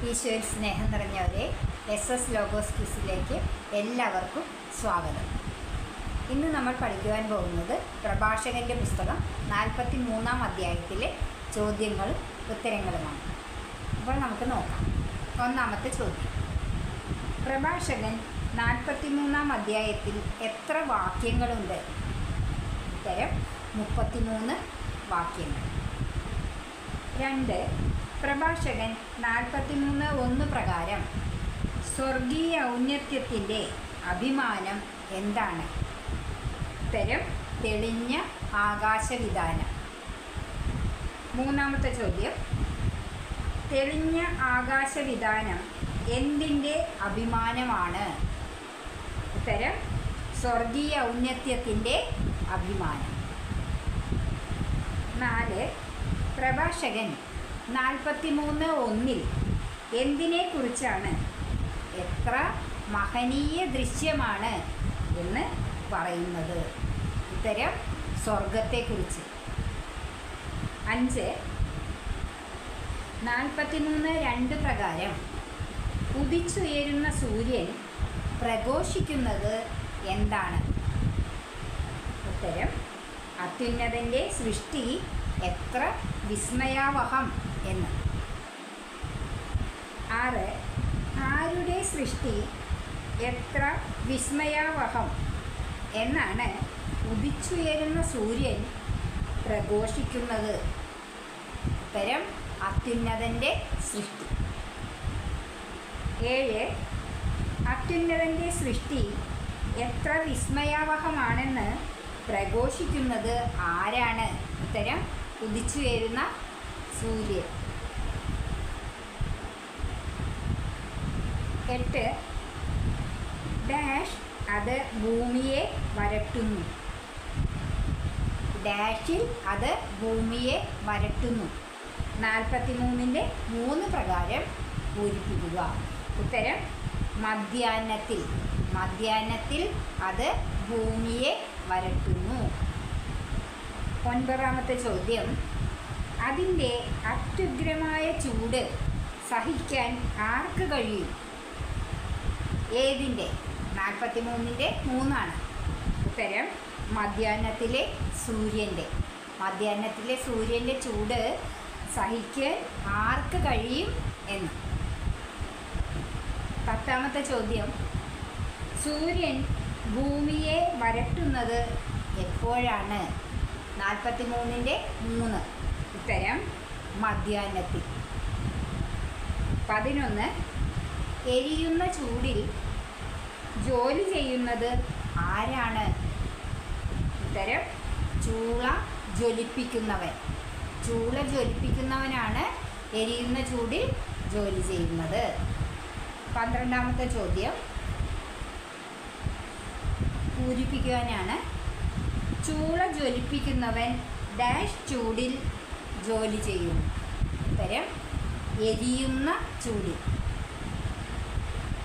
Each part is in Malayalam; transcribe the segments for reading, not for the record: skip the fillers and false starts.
ഈശോയിൽ സ്നേഹം നിറഞ്ഞവരെ, SS ലോഗോസ് ക്വിസിലേക്ക് എല്ലാവർക്കും സ്വാഗതം. ഇന്ന് നമ്മൾ പഠിക്കുവാൻ പോകുന്നത് പ്രഭാഷകൻ്റെ പുസ്തകം 43-ാം അധ്യായത്തിലെ ചോദ്യങ്ങളും ഉത്തരങ്ങളുമാണ്. അപ്പോൾ നമുക്ക് നോക്കാം. ഒന്നാമത്തെ ചോദ്യം: പ്രഭാഷകൻ 43-ാം അധ്യായത്തിൽ എത്ര വാക്യങ്ങളുണ്ട്? ഉത്തരം 33 വാക്യങ്ങൾ. 2. പ്രഭാഷകൻ 43:1 പ്രകാരം സ്വർഗീയ ഔന്നത്യത്തിൻ്റെ അഭിമാനം എന്താണ്? ഉത്തരം തെളിഞ്ഞ ആകാശവിതാനം. മൂന്നാമത്തെ ചോദ്യം: തെളിഞ്ഞ ആകാശവിതാനം എന്തിൻ്റെ അഭിമാനമാണ്? ഉത്തരം സ്വർഗീയ ഔന്നത്യത്തിൻ്റെ അഭിമാനം. 4. പ്രഭാഷകൻ 43:1 എന്തിനെക്കുറിച്ചാണ്, എത്ര മഹനീയ ദൃശ്യമാണ് എന്ന് പറയുന്നത്? ഉത്തരം സ്വർഗത്തെക്കുറിച്ച്. 5. 43:2 പ്രകാരം ഉദിച്ചുയരുന്ന സൂര്യൻ പ്രഘോഷിക്കുന്നത് എന്താണ്? ഉത്തരം അത്യുന്നതൻ്റെ സൃഷ്ടി എത്ര വിസ്മയാവഹം എന്ന്. 6. ആരുടെ സൃഷ്ടി എത്ര വിസ്മയാവഹം എന്നാണ് ഉദിച്ചുയരുന്ന സൂര്യൻ പ്രഘോഷിക്കുന്നത്? ഉത്തരം അത്യുന്നതൻ്റെ സൃഷ്ടി. 7. അത്യുന്നതൻ്റെ സൃഷ്ടി എത്ര വിസ്മയാവഹമാണെന്ന് പ്രഘോഷിക്കുന്നത് ആരാണ്? ഉത്തരം ഉദിച്ചുയരുന്ന സൂര്യൻ. 8. ഡാഷ് അത് ഭൂമിയെ വരട്ടുന്നു. ഡാഷിൽ അത് ഭൂമിയെ വരട്ടുന്നു. 43-3 പ്രകാരം പൂരിപ്പിക്കുക. ഉത്തരം മധ്യാഹ്നത്തിൽ. മധ്യാഹ്നത്തിൽ അത് ഭൂമിയെ വരട്ടുന്നു. 9-ാമത്തെ ചോദ്യം: അതിൻ്റെ അത്യുഗ്രമായ ചൂട് സഹിക്കാൻ ആർക്ക് കഴിയും? ഏതിൻ്റെ? 43-3 ഉത്തരം മധ്യാഹ്നത്തിലെ സൂര്യൻ്റെ. മധ്യാഹ്നത്തിലെ സൂര്യൻ്റെ ചൂട് സഹിക്കാൻ ആർക്ക് കഴിയും എന്ന്. 10-ാമത്തെ ചോദ്യം: സൂര്യൻ ഭൂമിയെ വരട്ടുന്നത് എപ്പോഴാണ്? 43-3 ഉത്തരം മധ്യാഹ്നത്തിൽ. 11. എരിയുന്ന ചൂടിൽ ജോലി ചെയ്യുന്നത് ആരാണ്? ഉത്തരം ചൂള ജ്വലിപ്പിക്കുന്നവൻ. ചൂള ജ്വലിപ്പിക്കുന്നവനാണ് എരിയുന്ന ചൂടിൽ ജോലി ചെയ്യുന്നത്. 12-ാമത്തെ ചോദ്യം പൂരിപ്പിക്കുവാനാണ്. ചൂള ജ്വലിപ്പിക്കുന്നവൻ ഡാഷ് ചൂടിൽ ജോലി ചെയ്യുന്നു. ഉത്തരം എരിയുന്ന ചൂടിൽ.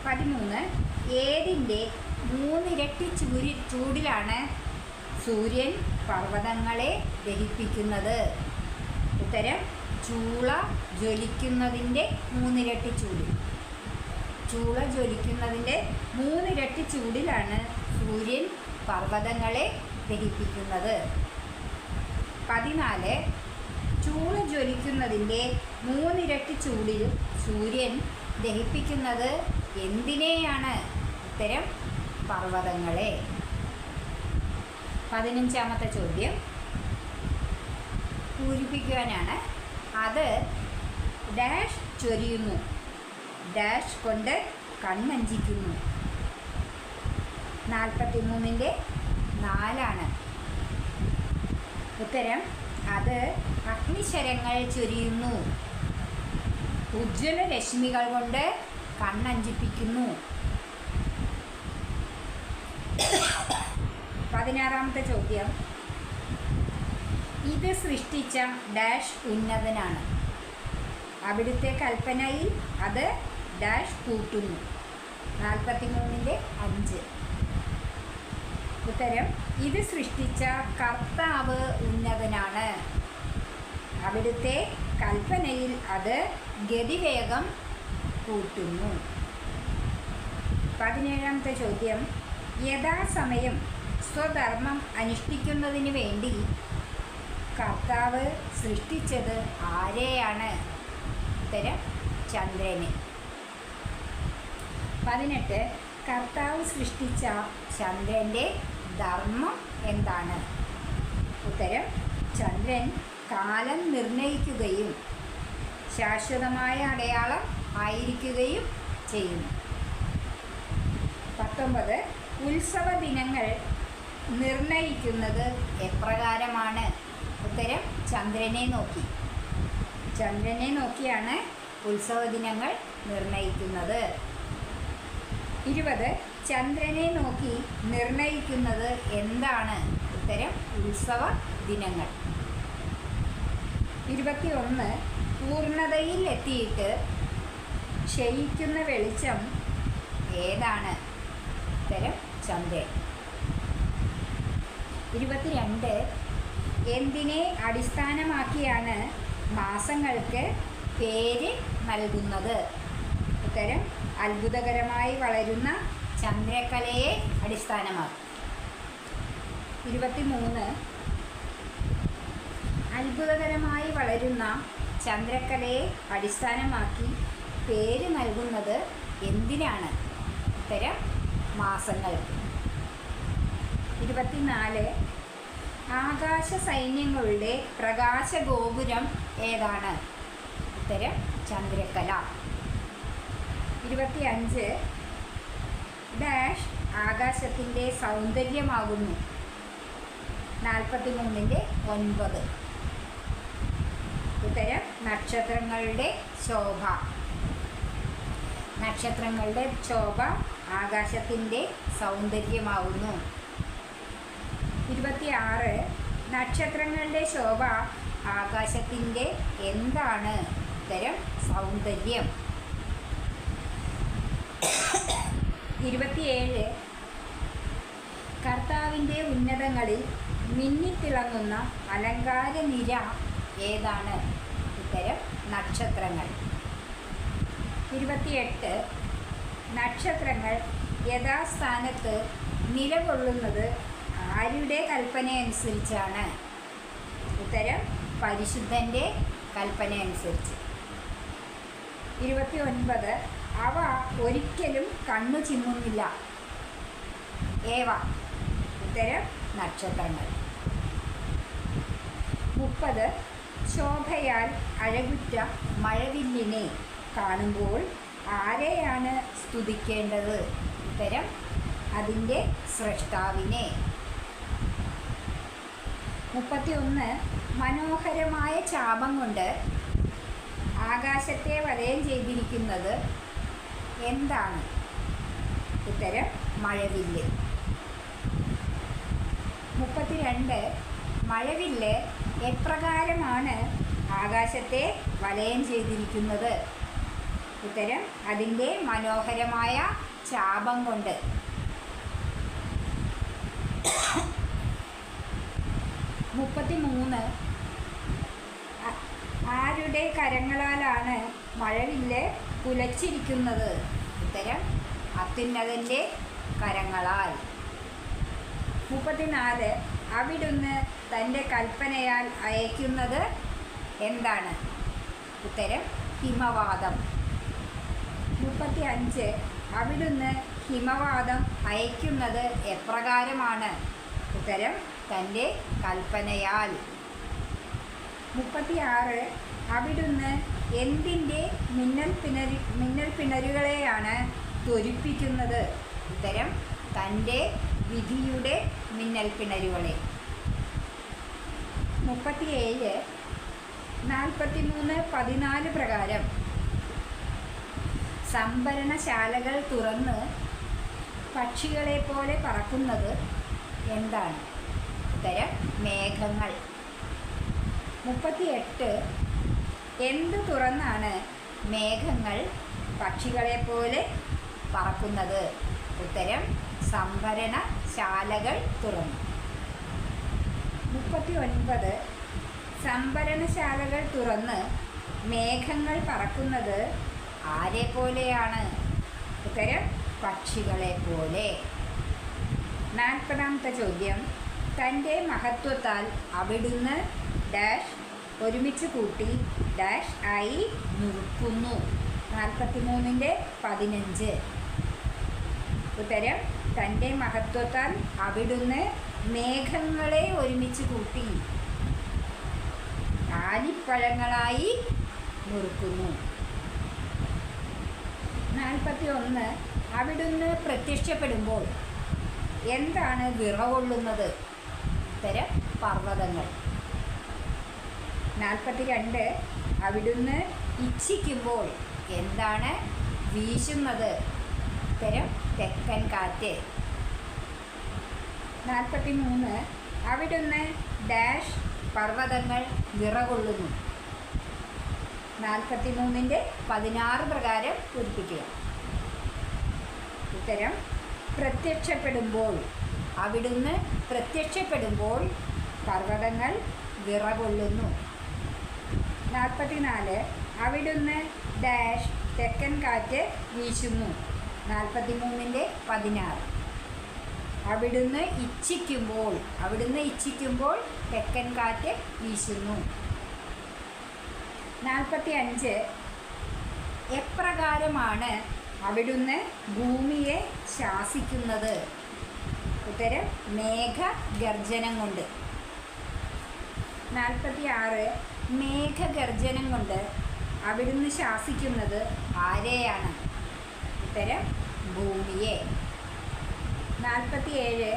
13. ഏതിൻ്റെ 3 ഇരട്ടി ചൂടിലാണ് സൂര്യൻ പർവ്വതങ്ങളെ ദഹിപ്പിക്കുന്നത്? ഉത്തരം ചൂള ജ്വലിക്കുന്നതിൻ്റെ 3 ഇരട്ടി ചൂടിൽ. ചൂള ജ്വലിക്കുന്നതിൻ്റെ 3 ഇരട്ടി ചൂടിലാണ് സൂര്യൻ പർവ്വതങ്ങളെ ദഹിപ്പിക്കുന്നത്. 14. ചൂള ജ്വലിക്കുന്നതിൻ്റെ 3 ഇരട്ടി ചൂടിൽ സൂര്യൻ ദഹിപ്പിക്കുന്നത് എന്തിനെയാണ്? ഉത്തരം പർവ്വതങ്ങളെ. 15-ാമത്തെ ചോദ്യം പൂരിപ്പിക്കുവാനാണ്. അത് ഡാഷ് ചൊരിയുന്നു. ഡാഷ് കൊണ്ട് കണ്ണഞ്ചിക്കുന്നു. 43-4 ഉത്തരം അത് അഗ്നിശരങ്ങൾ ചൊരിയുന്നു. ഉജ്ജ്വല രശ്മികൾ കൊണ്ട് കണ്ണഞ്ചിപ്പിക്കുന്നു. 16-ാമത്തെ ചോദ്യം: ഇത് സൃഷ്ടിച്ച ഡാഷ് ഉന്നതനാണ്. അവിടുത്തെ കൽപ്പനയിൽ അത് ഡാഷ് കൂട്ടുന്നു. 43-5 ഉത്തരം ഇത് സൃഷ്ടിച്ച കർത്താവ് ഉന്നതനാണ്. അവിടുത്തെ കൽപ്പനയിൽ അത് ഗതിവേഗം കൂട്ടുന്നു. 17ാമത്തെ ചോദ്യം, യഥാസമയം സ്വധർമ്മം അനുഷ്ഠിക്കുന്നതിന് വേണ്ടി കർത്താവ് സൃഷ്ടിച്ചത് ആരെയാണ്? ഉത്തരം ചന്ദ്രനെ. 18 കർത്താവ് സൃഷ്ടിച്ച ചന്ദ്രൻ്റെ ധർമ്മം എന്താണ്? ഉത്തരം ചന്ദ്രൻ കാലം നിർണയിക്കുകയും ശാശ്വതമായ അടയാളം ആയിരിക്കുകയും ചെയ്യുന്നു. 19 ഉത്സവ ദിനങ്ങൾ നിർണയിക്കുന്നത് എപ്രകാരമാണ്? ഉത്തരം ചന്ദ്രനെ നോക്കിയാണ് ഉത്സവ ദിനങ്ങൾ നിർണയിക്കുന്നത്. 20 ചന്ദ്രനെ നോക്കി നിർണയിക്കുന്നത് എന്താണ്? ഉത്തരം ഉത്സവ ദിനങ്ങൾ. 21 പൂർണ്ണതയിൽ എത്തിയിട്ട് ക്ഷയിക്കുന്ന വെളിച്ചം ഏതാണ്? ഉത്തരം ചന്ദ്രൻ. 22 എന്തിനെ അടിസ്ഥാനമാക്കിയാണ് മാസങ്ങൾക്ക് പേര് നൽകുന്നത്? ഉത്തരം അത്ഭുതകരമായി വളരുന്ന ചന്ദ്രക്കലയെ അടിസ്ഥാനമാക്കി. 23 അത്ഭുതകരമായി വളരുന്ന ചന്ദ്രക്കലയെ അടിസ്ഥാനമാക്കി പേര് നൽകുന്നത് എന്തിനാണ്? ഉത്തരം മാസങ്ങൾക്ക്. 24 ആകാശ സൈന്യങ്ങളുടെ പ്രകാശഗോപുരം ഏതാണ്? ഉത്തരം ചന്ദ്രക്കല. 25 ഡാഷ് ആകാശത്തിൻ്റെ സൗന്ദര്യമാകുന്നു? 43-9 ഉത്തരം നക്ഷത്രങ്ങളുടെ ശോഭ. നക്ഷത്രങ്ങളുടെ ശോഭ ആകാശത്തിൻ്റെ സൗന്ദര്യമാകുന്നു. 26 നക്ഷത്രങ്ങളുടെ ശോഭ ആകാശത്തിൻ്റെ എന്താണ്? ഉത്തരം സൗന്ദര്യം. 27 കർത്താവിൻ്റെ ഉന്നതങ്ങളിൽ മിന്നിത്തിളങ്ങുന്ന അലങ്കാര നിര ഏതാണ്? ഉത്തരം നക്ഷത്രങ്ങൾ. 28 നക്ഷത്രങ്ങൾ യഥാസ്ഥാനത്ത് നിലകൊള്ളുന്നത് ആരുടെ കൽപ്പനയനുസരിച്ചാണ്? ഉത്തരം പരിശുദ്ധൻ്റെ കൽപ്പനയനുസരിച്ച്. 29 അവ ഒരിക്കലും കണ്ണു ചിമ്മുന്നില്ല. ഏവ? ഉത്തരം നക്ഷത്രങ്ങൾ. 30 ശോഭയാൽ അഴകുറ്റ മഴവില്ലിനെ കാണുമ്പോൾ ആരെയാണ് സ്തുതിക്കേണ്ടത്? ഉത്തരം അതിൻ്റെ സ്രഷ്ടാവിനെ. 31 മനോഹരമായ ചാപം കൊണ്ട് ആകാശത്തെ വലയം ചെയ്തിരിക്കുന്നത് എന്താണ്? ഉത്തരം മഴവില്ല്. 32 മഴവില്ല് എപ്രകാരമാണ് ആകാശത്തെ വലയം ചെയ്തിരിക്കുന്നത്? ഉത്തരം അതിൻ്റെ മനോഹരമായ ചാപം കൊണ്ട്. 33 ആരുടെ കരങ്ങളാലാണ് മഴവില്ല് കുലച്ചിരിക്കുന്നത്? ഉത്തരം അത്യുന്നതൻ്റെ കരങ്ങളാൽ. 34 അവിടുന്ന് തൻ്റെ കൽപ്പനയാൽ അയക്കുന്നത് എന്താണ്? ഉത്തരം ഹിമവാതം. 35 അവിടുന്ന് ഹിമവാതം അയക്കുന്നത് എപ്രകാരമാണ്? ഉത്തരം തൻ്റെ കൽപ്പനയാൽ. 36 അവിടുന്ന് എന്തിൻ്റെ മിന്നൽ പിണരുകളെയാണ് ത്വരിപ്പിക്കുന്നത്? ഉത്തരം തൻ്റെ വിധിയുടെ മിന്നൽ പിണരുകളെ. 37 43-14 പ്രകാരം സംഭരണശാലകൾ തുറന്ന് പക്ഷികളെപ്പോലെ പറക്കുന്നത് എന്താണ്? ഉത്തരം മേഘങ്ങൾ. 38 എന്ത് തുറന്നാണ് മേഘങ്ങൾ പക്ഷികളെപ്പോലെ പറക്കുന്നത്? ഉത്തരം സംഭരണശാലകൾ തുറന്നു. 39 സംഭരണശാലകൾ തുറന്ന് മേഘങ്ങൾ പറക്കുന്നത് ആരെ പോലെയാണ്? ഉത്തരം പക്ഷികളെ പോലെ. 40ാമത്തെ ചോദ്യം, തൻ്റെ മഹത്വത്താൽ അവിടുന്ന് ഡാഷ് ഒരുമിച്ച് കൂട്ടി ഡാഷ് ആയി നിൽക്കുന്നു. 43-15. ഉത്തരം, തൻ്റെ മഹത്വത്താൽ അവിടുന്ന് മേഘങ്ങളെ ഒരുമിച്ച് കൂട്ടി ആലിപ്പഴങ്ങളായി നുറുക്കുന്നു. 41, അവിടുന്ന് പ്രത്യക്ഷപ്പെടുമ്പോൾ എന്താണ് വിറകൊള്ളുന്നത്? ഉത്തരം, പർവ്വതങ്ങൾ. 42, അവിടുന്ന് ഇച്ഛിക്കുമ്പോൾ എന്താണ് വീശുന്നത്? ഉത്തരം, തെക്കൻ കാറ്റ്. 43, അവിടുന്ന് ഡാഷ് പർവ്വതങ്ങൾ വിറകൊള്ളുന്നു. 43-16 പ്രകാരം പൂരിപ്പിക്കുക. ഉത്തരം, പ്രത്യക്ഷപ്പെടുമ്പോൾ. അവിടുന്ന് പ്രത്യക്ഷപ്പെടുമ്പോൾ പർവ്വതങ്ങൾ വിറകൊള്ളുന്നു. 44, അവിടുന്ന് ഡാഷ് തെക്കൻ കാറ്റ് വീശുന്നു. 43-16, അവിടുന്ന് ഇച്ഛിക്കുമ്പോൾ തെക്കൻ കാറ്റ് വീശുന്നു. 45, എപ്രകാരമാണ് അവിടുന്ന് ഭൂമിയെ ശാസിക്കുന്നത്? ഉത്തരം, മേഘഗർജനം കൊണ്ട്. 46, മേഘഗർജനം കൊണ്ട് അവിടുന്ന് ശാസിക്കുന്നത് ആരെയാണ്? ഉത്തരം, ഭൂമിയെ. 47,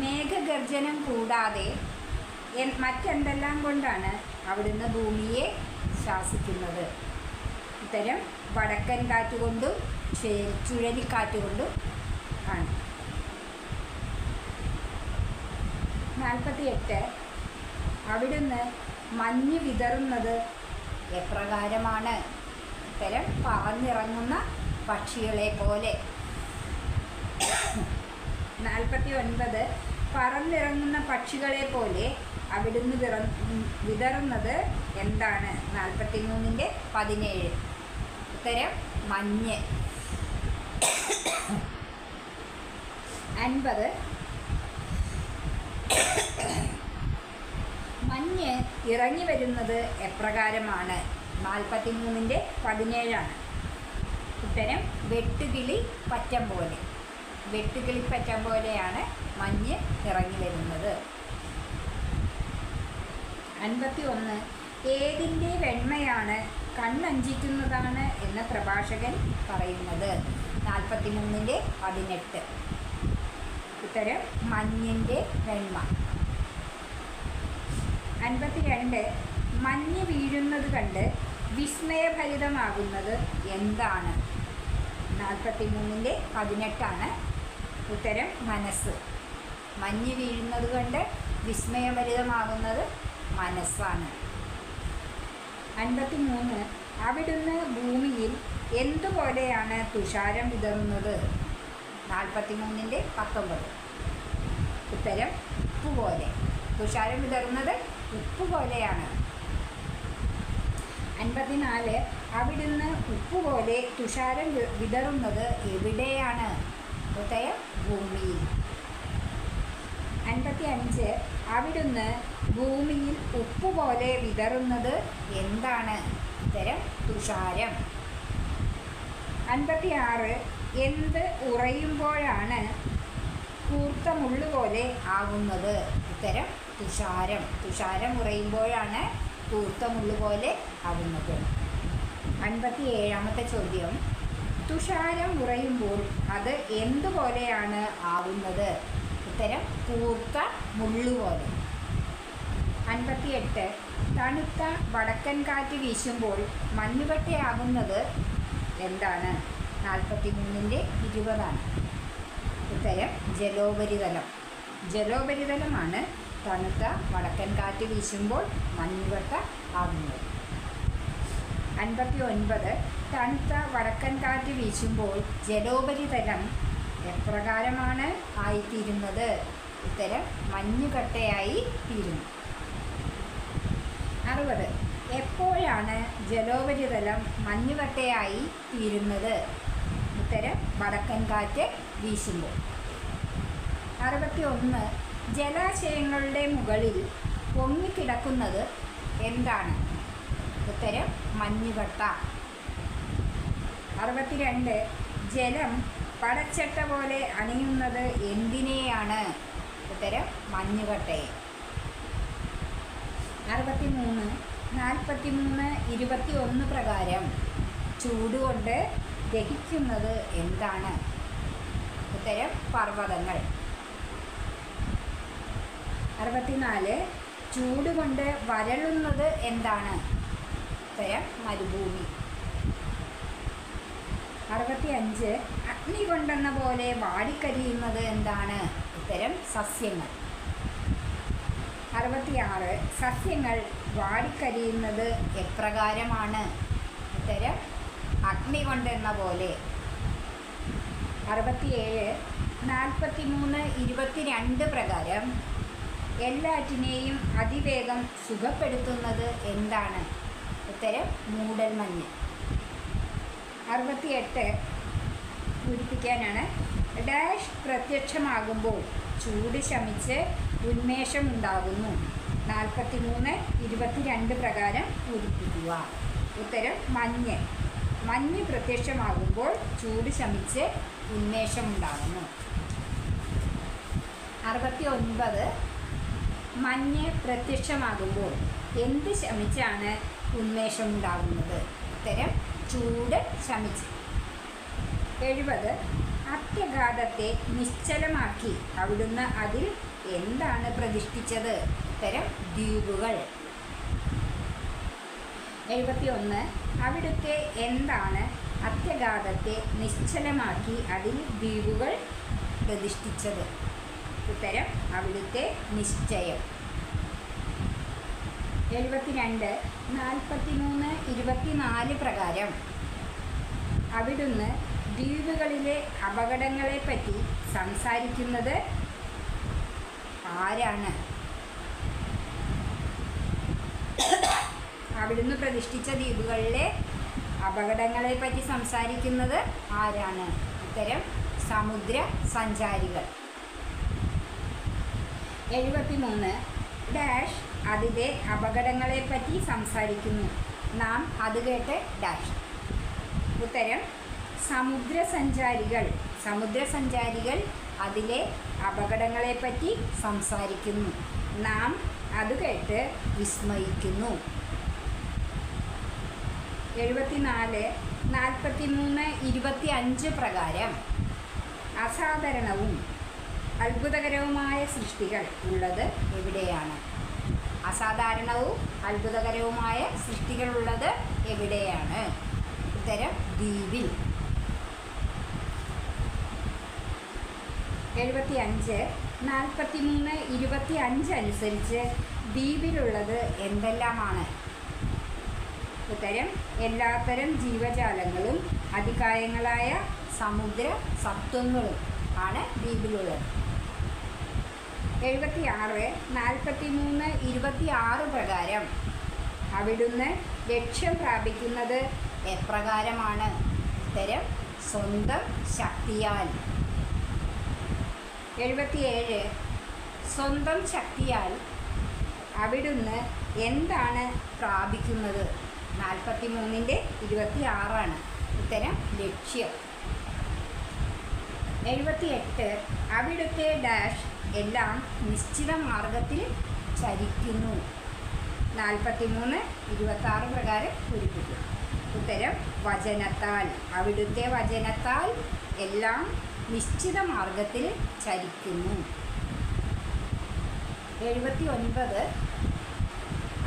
മേഘഗർജനം കൂടാതെ മറ്റെന്തെല്ലാം കൊണ്ടാണ് അവിടുന്ന് ഭൂമിയെ ശാസിക്കുന്നത്? ഉത്തരം, വടക്കൻ കാറ്റുകൊണ്ടും ചുഴലിക്കാറ്റുകൊണ്ടും ആണ്. 48, അവിടുന്ന് മഞ്ഞ് വിതറുന്നത് എപ്രകാരമാണ്? ഉത്തരം, പറന്നിറങ്ങുന്ന പക്ഷികളെ പോലെ. 49, പറന്നിറങ്ങുന്ന പക്ഷികളെ പോലെ അവിടുന്ന് വിതറുന്നത് എന്താണ്? 43-17, ഉത്തരം, മഞ്ഞ്. 50, മഞ്ഞ് ഇറങ്ങി വരുന്നത് എപ്രകാരമാണ്? 43-17 ഉത്തരം, വെട്ടുകിളിപ്പറ്റം പോലെ. വെട്ടുകിളിപ്പറ്റം പോലെയാണ് മഞ്ഞ് ഇറങ്ങി വരുന്നത്. 51, ഏതിൻ്റെ വെണ്മയാണ് കണ്ണഞ്ചിക്കുന്നതാണ് എന്ന് പ്രഭാഷകൻ പറയുന്നത്? 43-18, ഉത്തരം, മഞ്ഞിൻ്റെ വെണ്മ. 52, മഞ്ഞ് വീഴുന്നത് കണ്ട് വിസ്മയഭരിതമാകുന്നത് എന്താണ്? 43-18, ഉത്തരം, മനസ്സ്. മഞ്ഞ് വീഴുന്നത് കൊണ്ട് വിസ്മയഭരിതമാകുന്നത് മനസ്സാണ്. 53, അവിടുന്ന് ഭൂമിയിൽ എന്തുപോലെയാണ് തുഷാരം വിതറുന്നത്? 43-19, ഉത്തരം, ഉപ്പുപോലെ. തുഷാരം വിതറുന്നത് ഉപ്പുപോലെയാണ്. 54, അവിടുന്ന് ഉപ്പുപോലെ തുഷാരം വിതറുന്നത് എവിടെയാണ്? ഉത്തരം, ഭൂമിയിൽ. 55, അവിടുന്ന് ഭൂമിയിൽ ഉപ്പുപോലെ വിതറുന്നത് എന്താണ്? ഉത്തരം, തുഷാരം. 56, എന്ത് ഉറയുമ്പോഴാണ് കൂർത്ത മുള്ളുപോലെ ആകുന്നത്? ഉത്തരം, തുഷാരം. തുഷാരം ഉറയുമ്പോഴാണ് കൂർത്ത മുള്ളുപോലെ ആകുന്നത്. 57ാമത്തെ ചോദ്യം, തുഷാരം ഉറയുമ്പോൾ അത് എന്തുപോലെയാണ് ആകുന്നത്? ഉത്തരം, കൂർത്ത മുള്ളുപോലെ. 58, തണുത്ത വടക്കൻ കാറ്റ് വീശുമ്പോൾ മഞ്ഞുകട്ടയാകുന്നത് എന്താണ്? 43-20, ഉത്തരം, ജലോപരിതലം. ജലോപരിതലമാണ് തണുത്ത വടക്കൻ കാറ്റ് വീശുമ്പോൾ മഞ്ഞുകട്ട ആകുന്നത്. 59, തണുത്ത വടക്കൻ കാറ്റ് വീശുമ്പോൾ ജലോപരിതലം എപ്രകാരമാണ് ആയിത്തീരുന്നത്? ഉത്തരം, മഞ്ഞുകട്ടയായി തീരുന്നു. 60, എപ്പോഴാണ് ജലോപരിതലം മഞ്ഞുകട്ടയായി തീരുന്നത്? ഉത്തരം വടക്കൻ കാറ്റ് വീശുമ്പോൾ. 61. ജലാശയങ്ങളുടെ മുകളിൽ പൊങ്ങിക്കിടക്കുന്നത് എന്താണ്? ഉത്തരം മഞ്ഞുകട്ട. 62. ജലം പടച്ചട്ട പോലെ അണിയുന്നത് എന്തിനെയാണ്? ഉത്തരം മഞ്ഞുകട്ടയെ. 63. 43, 21 പ്രകാരം ചൂടുകൊണ്ട് ദഹിക്കുന്നത് എന്താണ്? ഉത്തരം പർവ്വതങ്ങൾ. 64. ചൂടുകൊണ്ട് വരളുന്നത് എന്താണ്? ഉത്തരം മരുഭൂമി. 65. അഗ്നി കൊണ്ടെന്ന പോലെ വാടിക്കരിയുന്നത് എന്താണ്? ഉത്തരം സസ്യങ്ങൾ. 66. സസ്യങ്ങൾ വാടിക്കരിയുന്നത് എപ്രകാരമാണ്? ഉത്തരം അഗ്നി കൊണ്ടെന്ന പോലെ. 67. 43, 22 പ്രകാരം എല്ലാറ്റിനെയും അതിവേഗം സുഖപ്പെടുത്തുന്നത് എന്താണ്? ഉത്തരം മൂടൽമഞ്ഞ്. 68. പൂരിപ്പിക്കാനാണ്. ഡാഷ് പ്രത്യക്ഷമാകുമ്പോൾ ചൂട് ശമിച്ച് ഉന്മേഷമുണ്ടാകുന്നു. 43, 22 പ്രകാരം പൂരിപ്പിക്കുക. ഉത്തരം മഞ്ഞ്. മഞ്ഞ് പ്രത്യക്ഷമാകുമ്പോൾ ചൂട് ശമിച്ച് ഉന്മേഷമുണ്ടാകുന്നു. 69. മഞ്ഞ് പ്രത്യക്ഷമാകുമ്പോൾ എന്ത് ശമിച്ചാണ് ഉന്മേഷമുണ്ടാകുന്നത്? ഉത്തരം ചൂട് ശമിച്ച്. 70. അത്യഘാതത്തെ നിശ്ചലമാക്കി അവിടുന്ന് അതിൽ എന്താണ് പ്രതിഷ്ഠിച്ചത്? ഉത്തരം ദ്വീപുകൾ. 71. അവിടുത്തെ എന്താണ് അത്യഘാതത്തെ നിശ്ചലമാക്കി അതിൽ ദ്വീപുകൾ പ്രതിഷ്ഠിച്ചത്? ഉത്തരം അവിടുത്തെ നിശ്ചയം. 72. 43, 24 പ്രകാരം അവിടുന്ന് ദ്വീപുകളിലെ അപകടങ്ങളെപ്പറ്റി സംസാരിക്കുന്നത് ആരാണ്? അവിടുന്ന് പ്രതിഷ്ഠിച്ച ദ്വീപുകളിലെ അപകടങ്ങളെപ്പറ്റി സംസാരിക്കുന്നത് ആരാണ്? ഉത്തരം സമുദ്ര സഞ്ചാരികൾ. 73. ഡാഷ് അതിലെ അപകടങ്ങളെപ്പറ്റി സംസാരിക്കുന്നു. നാം അത് കേട്ട് ഡാഷ്. ഉത്തരം സമുദ്രസഞ്ചാരികൾ. സമുദ്രസഞ്ചാരികൾ അതിലെ അപകടങ്ങളെപ്പറ്റി സംസാരിക്കുന്നു. നാം അത് കേട്ട് വിസ്മയിക്കുന്നു. 74, 43, 25 പ്രകാരം അസാധാരണവും അത്ഭുതകരവുമായ സൃഷ്ടികൾ ഉള്ളത് എവിടെയാണ്? അസാധാരണവും അത്ഭുതകരവുമായ സൃഷ്ടികൾ ഉള്ളത് എവിടെയാണ്? ഉത്തരം ദ്വീപിൽ. 75, 43, 25 അനുസരിച്ച് ദ്വീപിലുള്ളത് എന്തെല്ലാമാണ്? ഉത്തരം എല്ലാത്തരം ജീവജാലങ്ങളും അതികായങ്ങളായ സമുദ്ര സത്വങ്ങളും ആണ് ദ്വീപിലുള്ളത്. 76, 43, 26 പ്രകാരം അവിടുന്ന് ലക്ഷ്യം പ്രാപിക്കുന്നത് എപ്രകാരമാണ്? ഉത്തരം സ്വന്തം ശക്തിയാൽ. 77, സ്വന്തം ശക്തിയാൽ അവിടുന്ന് എന്താണ് പ്രാപിക്കുന്നത്? 43-ന്റെ 26 ഉത്തരം ലക്ഷ്യം. 78, അവിടുത്തെ ഡാഷ് എല്ലാം നിശ്ചിത മാർഗത്തിൽ ചരിക്കുന്നു. 43, 26 പ്രകാരം പൂരിപ്പിക്കും. ഉത്തരം വചനത്താൽ. അവിടുത്തെ വചനത്താൽ എല്ലാം നിശ്ചിത മാർഗത്തിൽ ചരിക്കുന്നു. 79,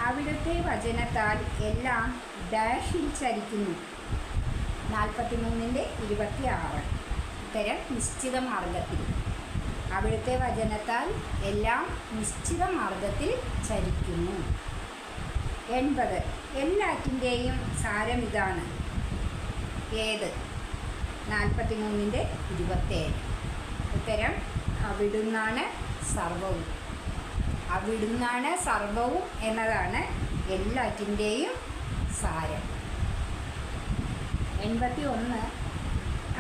അവിടുത്തെ വചനത്താൽ എല്ലാം ഡാഷിൽ ചരിക്കുന്നു. 43-ന്റെ 26 ഉത്തരം നിശ്ചിത മാർഗത്തിൽ. അവിടുത്തെ വചനത്താൽ എല്ലാം നിശ്ചിത മാർഗത്തിൽ ചരിക്കുന്നു. 80, എല്ലാറ്റിൻ്റെയും സാരമിതാണ്. ഏത്? 43-ന്റെ 27 ഉത്തരം അവിടുന്നാണ് സർവവും. അവിടുന്നാണ് സർവവും എന്നതാണ് എല്ലാറ്റിൻ്റെയും സാരം. 81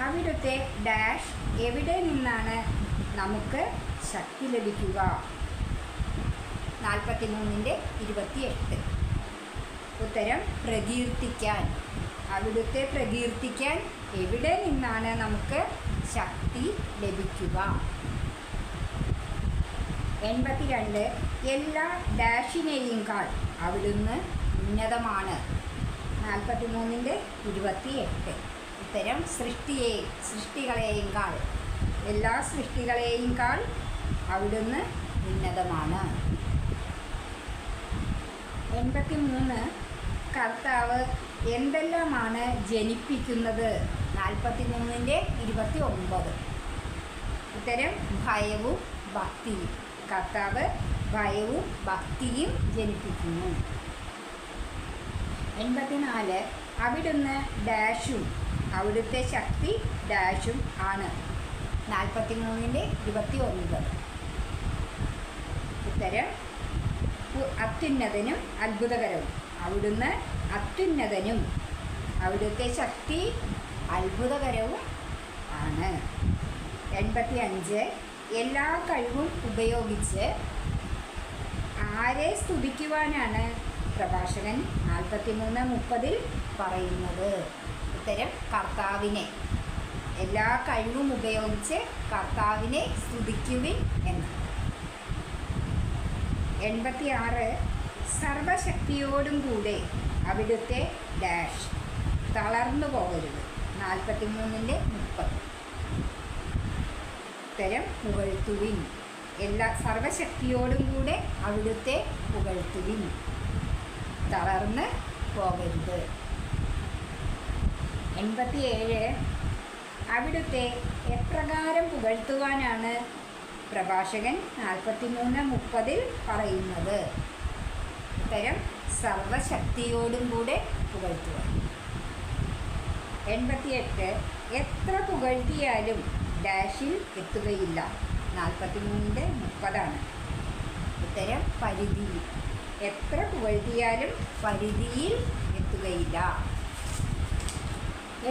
അവിടുത്തെ ഡാഷ് എവിടെ നിന്നാണ് നമുക്ക് ശക്തി ലഭിക്കുക? 43-28 ഉത്തരം പ്രകീർത്തിക്കാൻ. അവിടുത്തെ പ്രകീർത്തിക്കാൻ എവിടെ നിന്നാണ് നമുക്ക് ശക്തി ലഭിക്കുക? 82 എല്ലാ ഡാഷിനെയും അവിടുന്ന് ഉന്നതമാണ്. 43-28 ഉത്തരം സൃഷ്ടികളെയും എല്ലാ സൃഷ്ടികളെയും അവിടുന്ന് ഉന്നതമാണ്. 83 കർത്താവ് എന്തെല്ലാമാണ് ജനിപ്പിക്കുന്നത്? 43-29 ഉത്തരം ഭയവും ഭക്തിയും. കർത്താവ് ഭയവും ഭക്തിയും ജനിപ്പിക്കുന്നു. 84 അവിടുന്ന് ഡാഷും അവിടുത്തെ ശക്തി ഡാഷും ആണ്. 43-29 ഉത്തരം അത്യുന്നതനും അത്ഭുതകരവും. അവിടുന്ന് അത്യുന്നതനും അവിടുത്തെ ശക്തി അത്ഭുതകരവും ആണ്. 85 എല്ലാ കഴിവും ഉപയോഗിച്ച് ആരെ സ്തുതിക്കുവാനാണ് പ്രഭാഷകൻ 43-30 പറയുന്നത്? ഉത്തരം കർത്താവിനെ. എല്ലാ കഴിവും ഉപയോഗിച്ച് കർത്താവിനെ സ്തുതിക്കുവിൻ എന്ന്. 86 സർവശക്തിയോടും കൂടെ അവിടുത്തെ ഡാഷ് തളർന്നു പോകരുത്. 43-30 ഉത്തരം പുകഴ്ത്തുവിൻ. എല്ലാ സർവശക്തിയോടും കൂടെ അവിടുത്തെ പുകഴ്ത്തുവിൻ, തളർന്ന് പോകരുത്. 87 അവിടുത്തെ എപ്രകാരം പുകഴ്ത്തുവാനാണ് പ്രഭാഷകൻ 43-30 പറയുന്നത്? ഉത്തരം സർവശക്തിയോടും കൂടെ പുകഴ്ത്തുവാൻ. 88 എത്ര പുകഴ്ത്തിയാലും ഡാഷിൽ എത്തുകയില്ല. 43-30 ഉത്തരം പരിധിയിൽ. എത്ര പുകഴ്ത്തിയാലും പരിധിയിൽ എത്തുകയില്ല.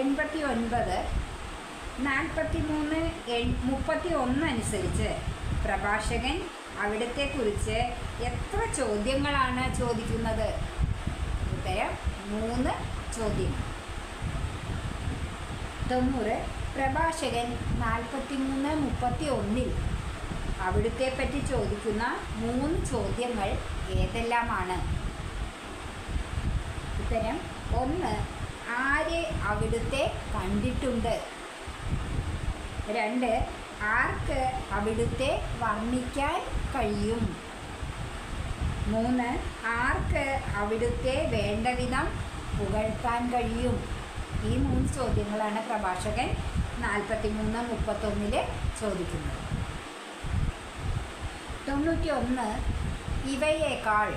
89 43-31 അനുസരിച്ച് പ്രഭാഷകൻ അവിടത്തെക്കുറിച്ച് എത്ര ചോദ്യങ്ങളാണ് ചോദിക്കുന്നത്? ഉത്തരം 3 ചോദ്യങ്ങൾ. 90 പ്രഭാഷകൻ 43-31 അവിടുത്തെപ്പറ്റി ചോദിക്കുന്ന 3 ചോദ്യങ്ങൾ ഏതെല്ലാമാണ്? ഉത്തരം 1 ആരെ അവിടുത്തെ കണ്ടിട്ടുണ്ട്? 2 ആർക്ക് അവിടുത്തെ വർണ്ണിക്കാൻ കഴിയും? 3 ആർക്ക് അവിടുത്തെ വേണ്ടവിധം പുകഴ്ത്താൻ കഴിയും? ഈ 3 ചോദ്യങ്ങളാണ് പ്രഭാഷകൻ 43-31 ചോദിക്കുന്നത്. 91 ഇവയേക്കാൾ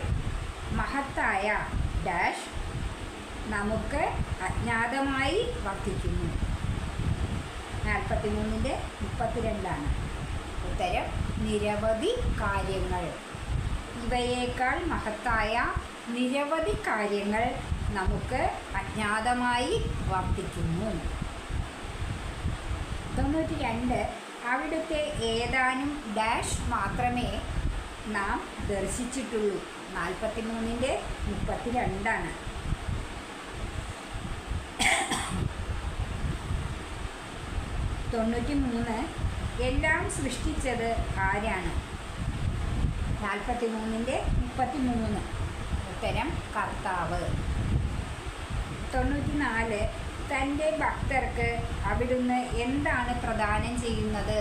മഹത്തായ ഡാഷ് നമുക്ക് അജ്ഞാതമായി വർത്തിക്കുന്നു. 43-32 ഉത്തരം നിരവധി കാര്യങ്ങൾ. ഇവയേക്കാൾ മഹത്തായ നിരവധി കാര്യങ്ങൾ നമുക്ക് അജ്ഞാതമായി വർത്തിക്കുന്നു. 92 അവിടുത്തെ ഏതാനും ഡാഷ് മാത്രമേ നാം ദർശിച്ചിട്ടുള്ളൂ. 43-32 93 എല്ലാം സൃഷ്ടിച്ചത് ആരാണ്? 43-33 ഉത്തരം കർത്താവ്. 94 തൻ്റെ ഭക്തർക്ക് അവിടുന്ന് എന്താണ് പ്രദാനം ചെയ്യുന്നത്?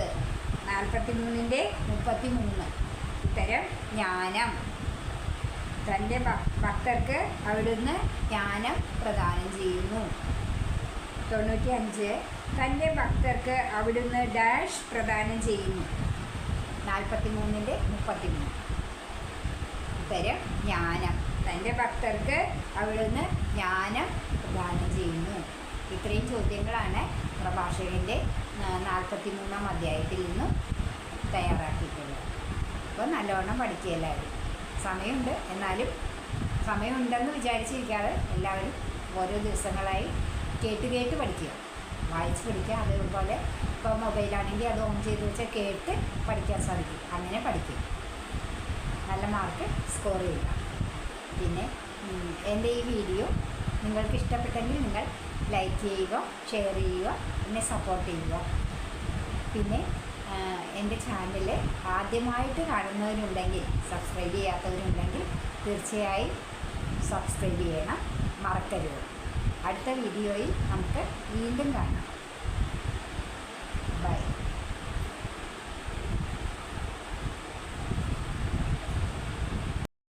43-33 ഉത്തരം ജ്ഞാനം. തൻ്റെ ഭക്തർക്ക് അവിടുന്ന് ജ്ഞാനം പ്രദാനം ചെയ്യുന്നു. 95 തൻ്റെ ഭക്തർക്ക് അവിടുന്ന് ഡാഷ് പ്രദാനം ചെയ്യുന്നു. 43-33 ഉത്തരം ജ്ഞാനം. തൻ്റെ ഭക്തർക്ക് അവിടുന്ന് ജ്ഞാനം പ്രദാനം ചെയ്യുന്നു. ഇത്രയും ചോദ്യങ്ങളാണ് പ്രഭാഷകൻ്റെ 43-ാം അധ്യായത്തിൽ നിന്നും തയ്യാറാക്കിയിട്ടുള്ളത്. അപ്പോൾ നല്ലവണ്ണം പഠിക്കുക എല്ലാവരും. സമയമുണ്ട്, എന്നാലും സമയമുണ്ടെന്ന് വിചാരിച്ചിരിക്കാതെ എല്ലാവരും ഓരോ ദിവസങ്ങളായി കേട്ട് പഠിക്കുക, വായിച്ച് പഠിക്കുക. അതേപോലെ ഇപ്പോൾ മൊബൈലാണെങ്കിൽ അത് ഓൺ ചെയ്ത് വെച്ചാൽ കേട്ട് പഠിക്കാൻ സാധിക്കും. അങ്ങനെ പഠിക്കും, നല്ല മാർക്ക് സ്കോർ ചെയ്യുക. പിന്നെ എൻ്റെ ഈ വീഡിയോ നിങ്ങൾക്ക് ഇഷ്ടപ്പെട്ടെങ്കിൽ നിങ്ങൾ ലൈക്ക് ചെയ്യുക, ഷെയർ ചെയ്യുക, എന്നെ സപ്പോർട്ട് ചെയ്യുക. പിന്നെ എൻ്റെ ചാനൽ ആദ്യമായിട്ട് കാണുന്നവരുണ്ടെങ്കിൽ, സബ്സ്ക്രൈബ് ചെയ്യാത്തവരുണ്ടെങ്കിൽ തീർച്ചയായും സബ്സ്ക്രൈബ് ചെയ്യണം, മറക്കരുത്. അടുത്ത വീഡിയോയിൽ നമുക്ക് വീണ്ടും കാണാം. ബൈ.